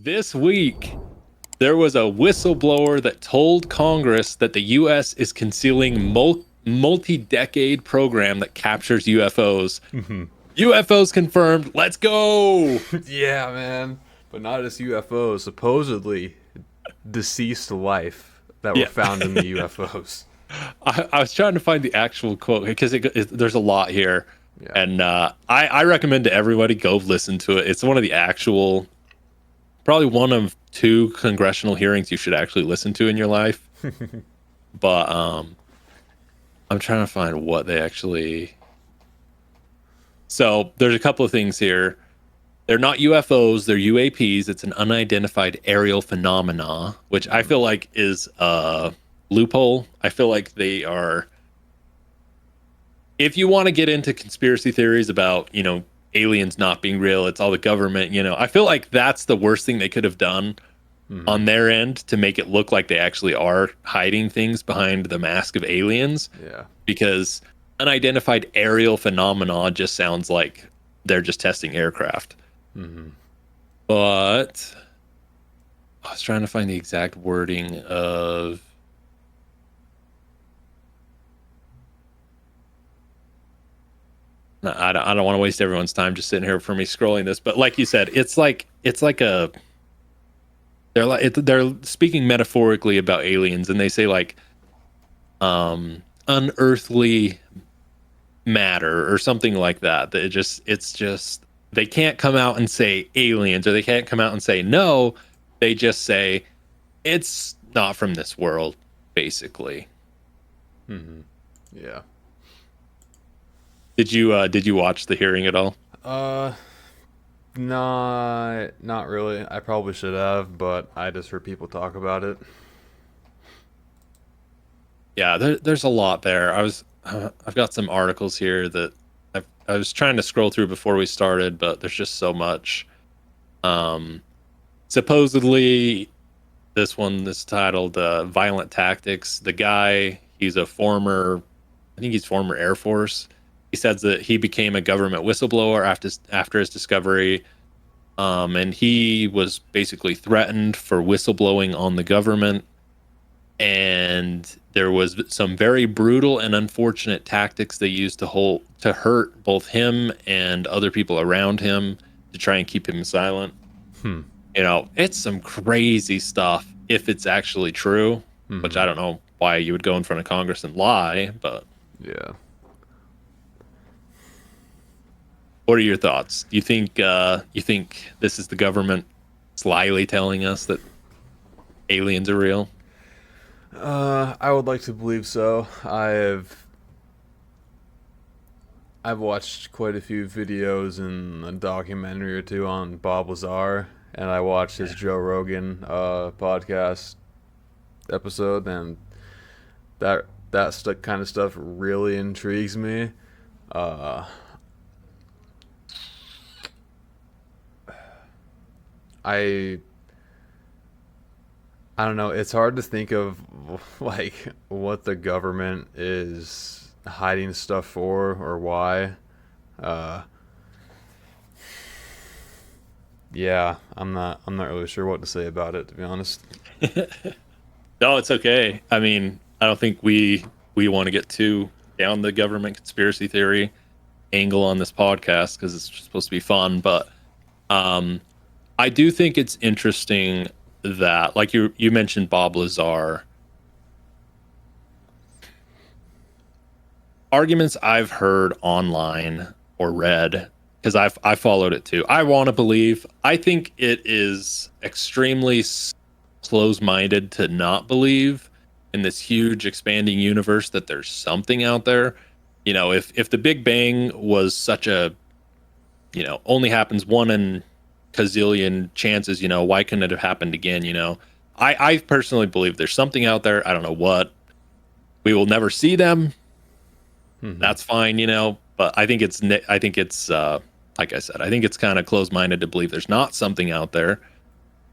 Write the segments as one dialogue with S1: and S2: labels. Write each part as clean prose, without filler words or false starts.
S1: this week, there was a whistleblower that told Congress that the U.S. is concealing multi-decade program that captures UFOs. UFOs confirmed. Let's go.
S2: Yeah, man. But not just UFOs. Supposedly deceased life that were
S1: Yeah.
S2: found in the UFOs.
S1: I was trying to find the actual quote because there's a lot here.
S2: Yeah.
S1: And I recommend to everybody go listen to it. It's one of the actual, probably one of two congressional hearings you should actually listen to in your life. But I'm trying to find what they actually. So there's a couple of things here. They're not UFOs, they're UAPs. It's an unidentified aerial phenomena, which I feel like is a loophole. I feel like they are. If you want to get into conspiracy theories about, aliens not being real, it's all the government, I feel like that's the worst thing they could have done on their end to make it look like they actually are hiding things behind the mask of aliens.
S2: Yeah.
S1: Because unidentified aerial phenomena just sounds like they're just testing aircraft. But I was trying to find the exact wording of. I don't want to waste everyone's time just sitting here for me scrolling this, but like you said, it's like a. They're speaking metaphorically about aliens, and they say like, unearthly matter or something like that. That it's just they can't come out and say aliens, or they can't come out and say no. They just say it's not from this world, basically.
S2: Yeah.
S1: Did you watch the hearing at all?
S2: Not really. I probably should have, but I just heard people talk about it.
S1: Yeah, there's a lot there. I've got some articles here that I was trying to scroll through before we started, but there's just so much. Supposedly, this one is titled "Violent Tactics." The guy, he's a former, I think he's former Air Force. He says that he became a government whistleblower after his discovery, and he was basically threatened for whistleblowing on the government. And there was some very brutal and unfortunate tactics they used to hurt both him and other people around him to try and keep him silent. It's some crazy stuff if it's actually true, which I don't know why you would go in front of Congress and lie, but
S2: Yeah.
S1: what are your thoughts? Do you think this is the government slyly telling us that aliens are real?
S2: I would like to believe so. I've watched quite a few videos and a documentary or two on Bob Lazar, and I watched his Joe Rogan podcast episode, and that kind of stuff really intrigues me. I don't know. It's hard to think of like what the government is hiding stuff for or why. Yeah, I'm not really sure what to say about it, to be honest.
S1: No, it's okay. I mean, I don't think we want to get too down the government conspiracy theory angle on this podcast because it's supposed to be fun, but I do think it's interesting that, like you mentioned Bob Lazar. Arguments I've heard online or read, because I followed it too. I want to believe. I think it is extremely close-minded to not believe in this huge expanding universe that there's something out there. If the Big Bang was such a, only happens one in gazillion chances, why couldn't it have happened again? I personally believe there's something out there. I don't know what. We will never see them. That's fine, but I think it's like I said, I think it's kind of close-minded to believe there's not something out there.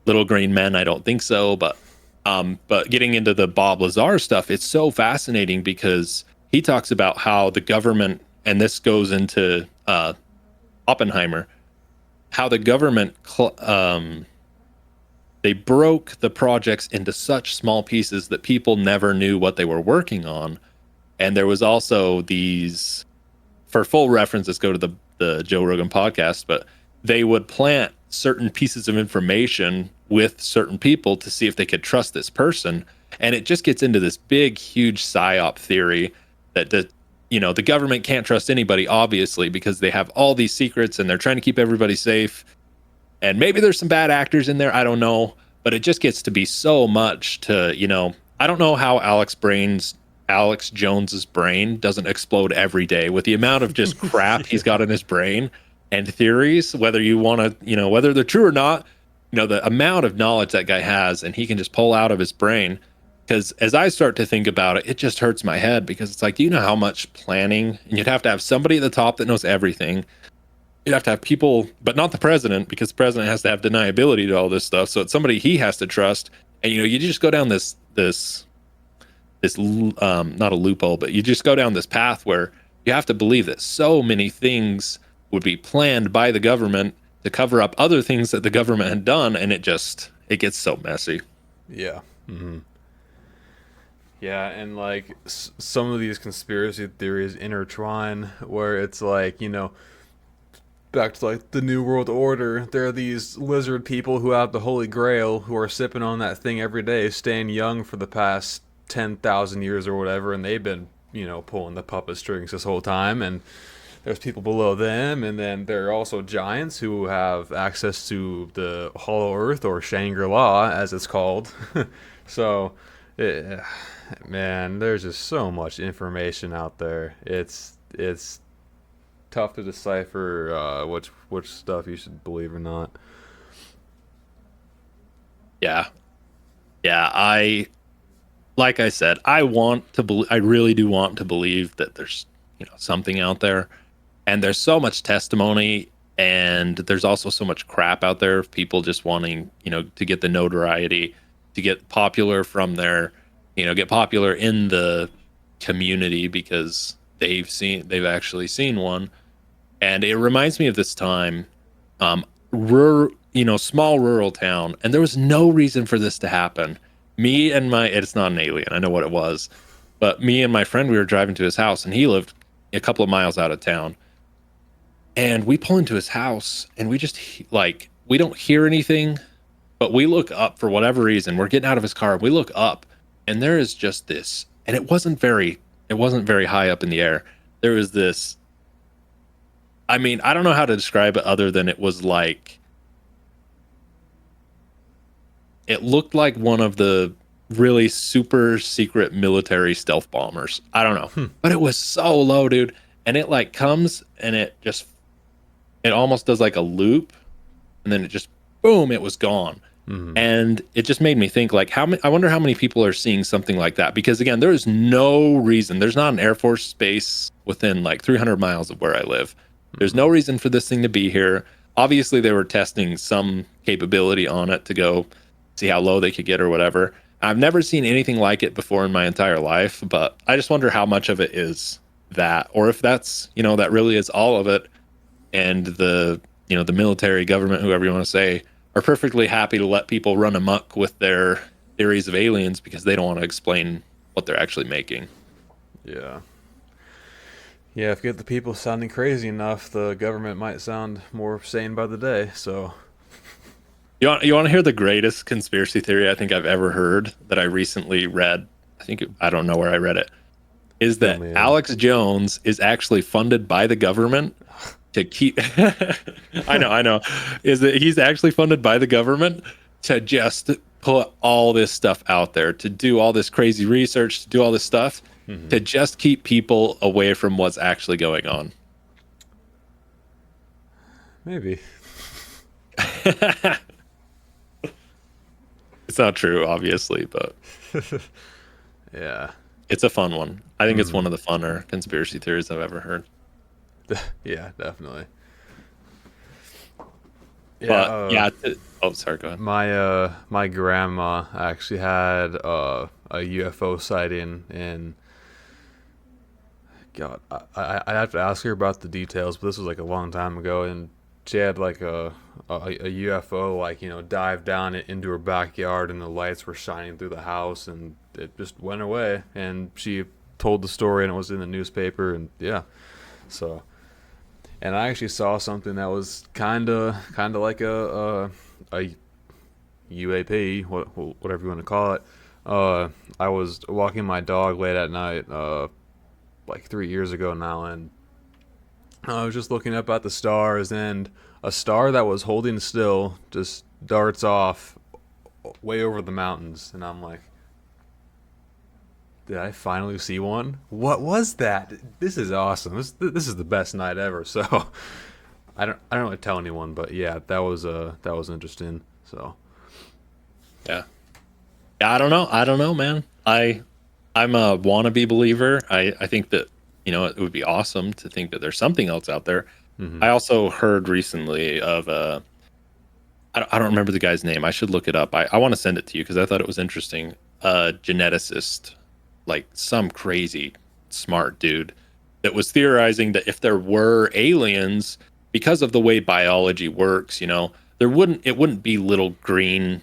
S1: Little green men, I don't think so, but getting into the Bob Lazar stuff, it's so fascinating because he talks about how the government, and this goes into Oppenheimer, how the government they broke the projects into such small pieces that people never knew what they were working on. And there was also these, for full references, go to the Joe Rogan podcast, but they would plant certain pieces of information with certain people to see if they could trust this person. And it just gets into this big, huge psyop theory that the government can't trust anybody, obviously, because they have all these secrets and they're trying to keep everybody safe. And maybe there's some bad actors in there, I don't know, but it just gets to be so much to, I don't know how Alex Jones's brain doesn't explode every day with the amount of just crap he's got in his brain and theories, whether you want to, whether they're true or not, the amount of knowledge that guy has and he can just pull out of his brain. Because as I start to think about it, it just hurts my head, because it's like, do you know how much planning? And you'd have to have somebody at the top that knows everything. You'd have to have people, but not the president, because the president has to have deniability to all this stuff. So it's somebody he has to trust. And, you just go down this not a loophole, but you just go down this path where you have to believe that so many things would be planned by the government to cover up other things that the government had done. And it gets so messy.
S2: Yeah. Mm-hmm. Yeah, and like some of these conspiracy theories intertwine where it's like, back to like the New World Order, there are these lizard people who have the Holy Grail who are sipping on that thing every day, staying young for the past 10,000 years or whatever, and they've been, pulling the puppet strings this whole time, and there's people below them, and then there are also giants who have access to the Hollow Earth, or Shangri-La as it's called. So man, there's just so much information out there. It's tough to decipher which stuff you should believe or not.
S1: Yeah. Like I said, I really do want to believe that there's something out there, and there's so much testimony, and there's also so much crap out there of people just wanting to get the notoriety, to get popular from their get popular in the community because they've actually seen one. And it reminds me of this time, small rural town, and there was no reason for this to happen. It's not an alien, I know what it was, but me and my friend, we were driving to his house, and he lived a couple of miles out of town. And we pull into his house, and we just we don't hear anything, but we look up for whatever reason. We're getting out of his car, and we look up, and there is just this, and it wasn't very high up in the air. There was this, I mean, I don't know how to describe it other than it was like, it looked like one of the really super secret military stealth bombers. I don't know, but it was so low, dude. And it comes and it almost does like a loop, and then it just, boom, it was gone. Mm-hmm. And it just made me think, I wonder how many people are seeing something like that, because again, there is no reason, there's not an Air Force base within 300 miles of where I live. There's no reason for this thing to be here. Obviously they were testing some capability on it to go see how low they could get or whatever. I've never seen anything like it before in my entire life, but I just wonder how much of it is that, or if that's, that really is all of it. And the military, government, whoever you want to say, are perfectly happy to let people run amok with their theories of aliens because they don't want to explain what they're actually making.
S2: Yeah. Yeah, if you get the people sounding crazy enough, the government might sound more sane by the day, so...
S1: You want to hear the greatest conspiracy theory I think I've ever heard that I recently read? I don't know where I read it. Is that Alex Jones is actually funded by the government to keep... I know. Is that he's actually funded by the government to just put all this stuff out there, to do all this crazy research, to do all this stuff, to just keep people away from what's actually going on.
S2: Maybe.
S1: It's not true, obviously, but
S2: yeah,
S1: it's a fun one. I think it's one of the funner conspiracy theories I've ever heard.
S2: Yeah, definitely.
S1: Yeah, sorry, go ahead.
S2: My grandma actually had a UFO sighting, and God, I have to ask her about the details, but this was a long time ago, and she had like a UFO like dive down into her backyard, and the lights were shining through the house, and it just went away. And she told the story, and it was in the newspaper, and yeah. So, and I actually saw something that was kind of like a UAP, whatever you want to call it. I was walking my dog late at night, like 3 years ago now, and I was just looking up at the stars, and a star that was holding still just darts off way over the mountains, and I'm like, did I finally see one? What was that? This is awesome. This is the best night ever. So I don't want to tell anyone, but yeah, that was interesting. So
S1: Yeah. Yeah, I don't know, man. I'm a wannabe believer. I think that, it would be awesome to think that there's something else out there.
S2: hmm
S1: I also heard recently of I don't remember the guy's name. I should look it up. I want to send it to you because I thought it was interesting. A geneticist, like some crazy smart dude, that was theorizing that if there were aliens, because of the way biology works, it wouldn't be little green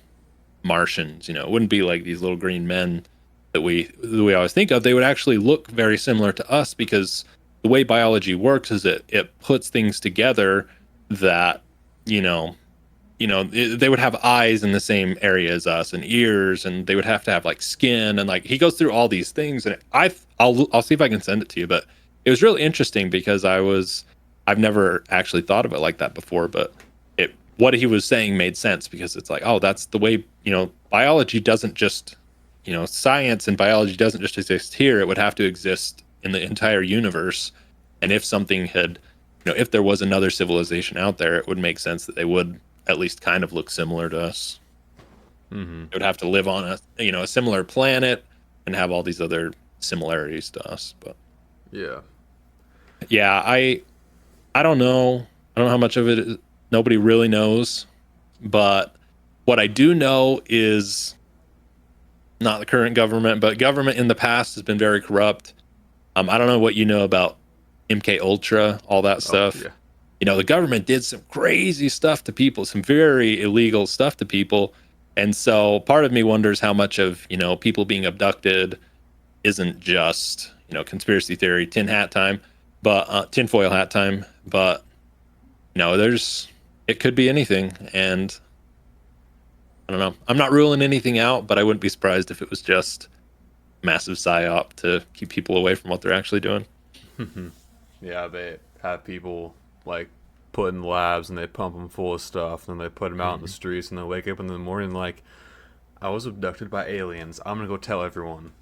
S1: Martians. It wouldn't be like these little green men that we always think of. They would actually look very similar to us because the way biology works is it puts things together that you know they would have eyes in the same area as us and ears, and they would have to have like skin, and like he goes through all these things, and I'll see if I can send it to you. But it was really interesting because I've never actually thought of it like that before, but what he was saying made sense because it's like, oh, that's the way, biology doesn't just, science and biology doesn't just exist here. It would have to exist in the entire universe. And if something had, if there was another civilization out there, it would make sense that they would at least kind of look similar to us.
S2: hmm
S1: It would have to live on a similar planet and have all these other similarities to us. But
S2: yeah.
S1: yeah, I don't know. I don't know how much of it nobody really knows. But what I do know is not the current government, but government in the past has been very corrupt. I don't know what you know about MK Ultra, all that
S2: Oh
S1: stuff.
S2: yeah.
S1: The government did some crazy stuff to people, some very illegal stuff to people. And so part of me wonders how much of, people being abducted isn't just, conspiracy theory, tinfoil hat time. But, it could be anything. And I don't know. I'm not ruling anything out, but I wouldn't be surprised if it was just massive psyop to keep people away from what they're actually doing.
S2: Yeah, they have people like put in labs, and they pump them full of stuff, and then they put them out in the
S1: Mhm.
S2: streets, and they wake up in the morning like, I was abducted by aliens. I'm gonna go tell everyone.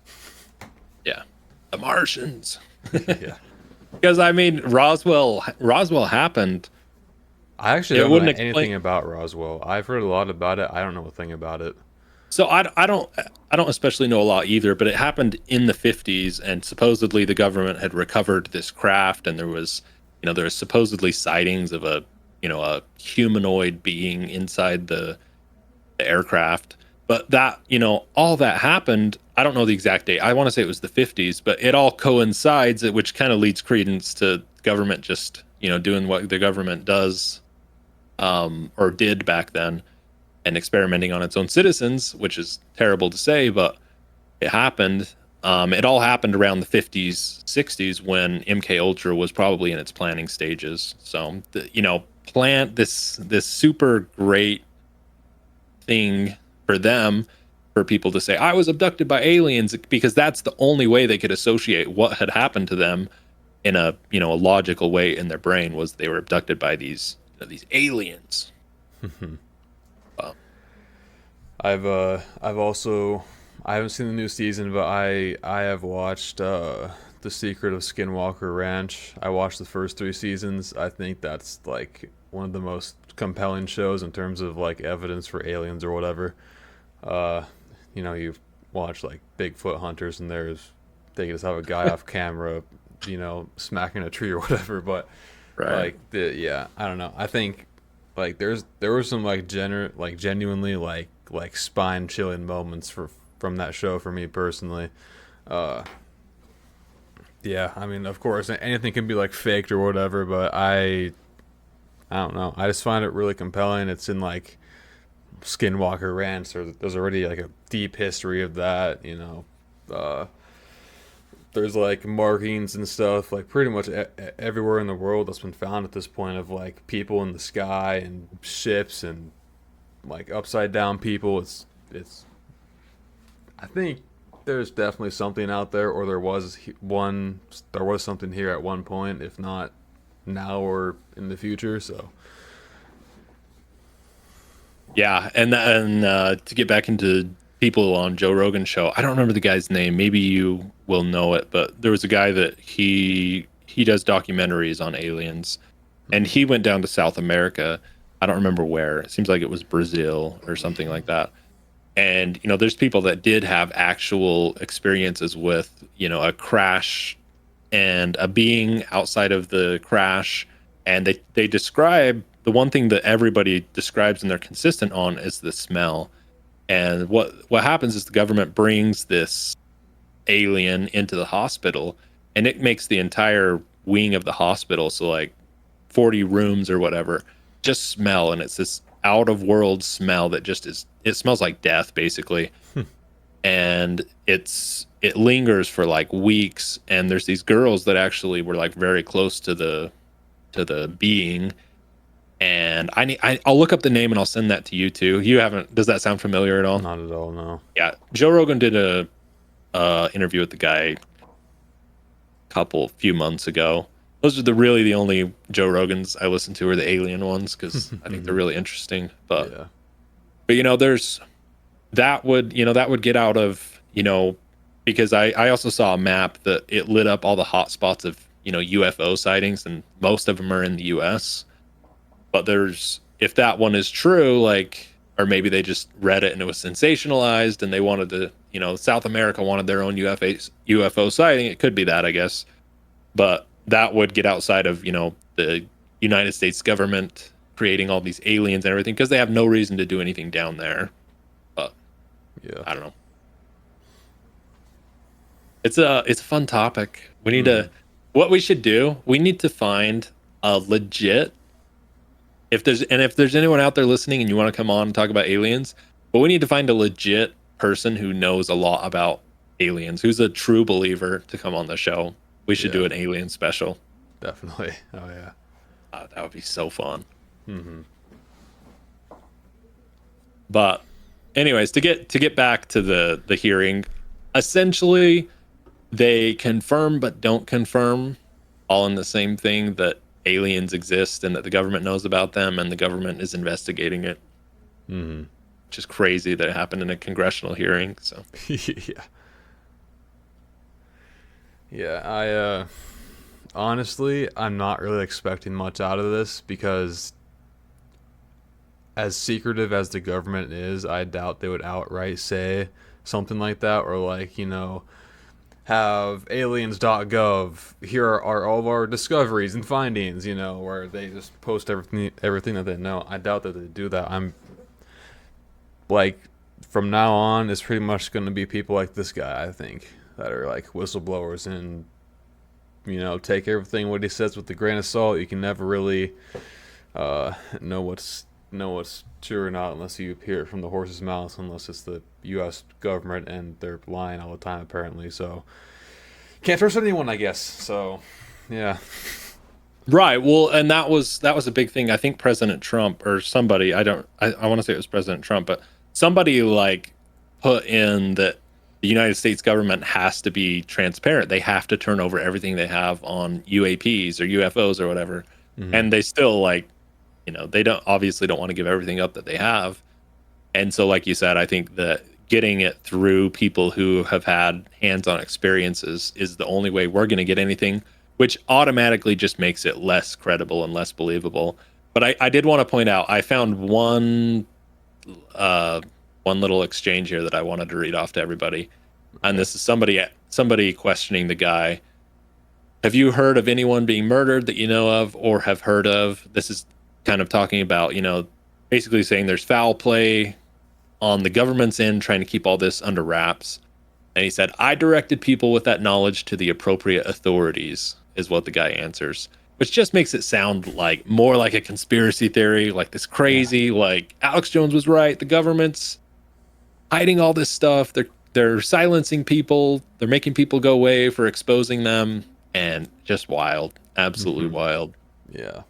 S1: Yeah. The Martians.
S2: Yeah.
S1: Because I mean, Roswell happened.
S2: I actually
S1: It
S2: don't know
S1: wouldn't
S2: anything
S1: explain.
S2: about Roswell. I've heard a lot about it. I don't know a thing about it.
S1: So I don't especially know a lot either, but it happened in the 50s, and supposedly the government had recovered this craft, and there was supposedly sightings of a humanoid being inside the aircraft. But that, all that happened. I don't know the exact date. I want to say it was the 50s, but it all coincides, which kind of leads credence to government just, doing what the government does, or did back then, and experimenting on its own citizens, which is terrible to say, but it happened. It all happened around the 50s, 60s when MK Ultra was probably in its planning stages. So, plant this super great thing for them, for people to say I was abducted by aliens, because that's the only way they could associate what had happened to them in a logical way in their brain, was they were abducted by these aliens. Uh,
S2: I've also, I haven't seen the new season, but I have watched The Secret of Skinwalker Ranch. I watched the first 3 seasons. I think that's like one of the most compelling shows in terms of like evidence for aliens or whatever. Uh, you watch like Bigfoot hunters, and they just have a guy off camera, smacking a tree or whatever. But
S1: right.
S2: yeah, I don't know. I think like there were some like genuinely like spine chilling moments from that show for me personally. Uh, yeah, I mean, of course anything can be like faked or whatever, but I don't know. I just find it really compelling. It's in like Skinwalker Ranch. There's already like a deep history of that. Uh, there's like markings and stuff like pretty much everywhere in the world that's been found at this point of like people in the sky and ships and like upside down people. It's. I think there's definitely something out there, or There was something here at one point, if not now or in the future. So
S1: Yeah, and to get back into people on Joe Rogan's show, I don't remember the guy's name. Maybe you will know it, but there was a guy that he does documentaries on aliens, and he went down to South America. I don't remember where. It seems like it was Brazil or something like that. And there's people that did have actual experiences with a crash and a being outside of the crash, and they describe the one thing that everybody describes and they're consistent on is the smell. And what happens is the government brings this alien into the hospital, and it makes the entire wing of the hospital, so like 40 rooms or whatever, just smell. And it's this out of world smell that just it smells like death basically. And it lingers for like weeks, and there's these girls that actually were like very close to the being. And I'll look up the name and I'll send that to you too. You haven't? Does that sound familiar at all?
S2: not at all, no.
S1: Yeah, Joe Rogan did a interview with the guy few months ago. Those are the only Joe Rogans I listen to are the alien ones, because I think they're really interesting. But
S2: Yeah.
S1: but there's that would get out of because I also saw a map that it lit up all the hot spots of UFO sightings, and most of them are in the US. But if that one is true, like, or maybe they just read it and it was sensationalized and they wanted to, South America wanted their own UFO sighting. It could be that, I guess. But that would get outside of, the United States government creating all these aliens and everything, because they have no reason to do anything down there. But
S2: Yeah.
S1: I don't know. It's a fun topic. We need to, what we should do, we need to find a legit, if there's anyone out there listening and you want to come on and talk about aliens, but we need to find a legit person who knows a lot about aliens, who's a true believer, to come on the show. We should do an alien special.
S2: Definitely. Oh yeah.
S1: That would be so fun.
S2: Mm-hmm.
S1: But anyways, to get back to the hearing, essentially they confirm but don't confirm, all in the same thing, that aliens exist and that the government knows about them and the government is investigating it.
S2: Mm-hmm.
S1: Which is crazy that it happened in a congressional hearing. So
S2: Yeah. Yeah, I honestly, I'm not really expecting much out of this, because as secretive as the government is, I doubt they would outright say something like that, or like, have aliens.gov, here are all of our discoveries and findings, where they just post everything that they know. I doubt that they do that. I'm like, from now on, it's pretty much going to be people like this guy, I think, that are like whistleblowers, and take everything what he says with a grain of salt. You can never really know what's true or not unless you hear it from the horse's mouth, unless it's the U.S. government, and they're lying all the time apparently. So can't trust anyone, I guess. So yeah.
S1: right. Well, and that was a big thing. I think President Trump or somebody, I want to say it was President Trump, but somebody like put in that the United States government has to be transparent. They have to turn over everything they have on UAPs or UFOs or whatever.
S2: Mm-hmm.
S1: And they still they don't want to give everything up that they have. And so, like you said, I think that getting it through people who have had hands-on experiences is the only way we're going to get anything, which automatically just makes it less credible and less believable. But I did want to point out, I found one little exchange here that I wanted to read off to everybody. And this is somebody questioning the guy. Have you heard of anyone being murdered that you know of or have heard of? This is kind of talking about, basically saying there's foul play on the government's end, trying to keep all this under wraps. And he said, I directed people with that knowledge to the appropriate authorities, is what the guy answers. which just makes it sound like more like a conspiracy theory, like this crazy, like Alex Jones was right. The government's hiding all this stuff. They're silencing people. They're making people go away for exposing them, and just wild, absolutely wild.
S2: Yeah.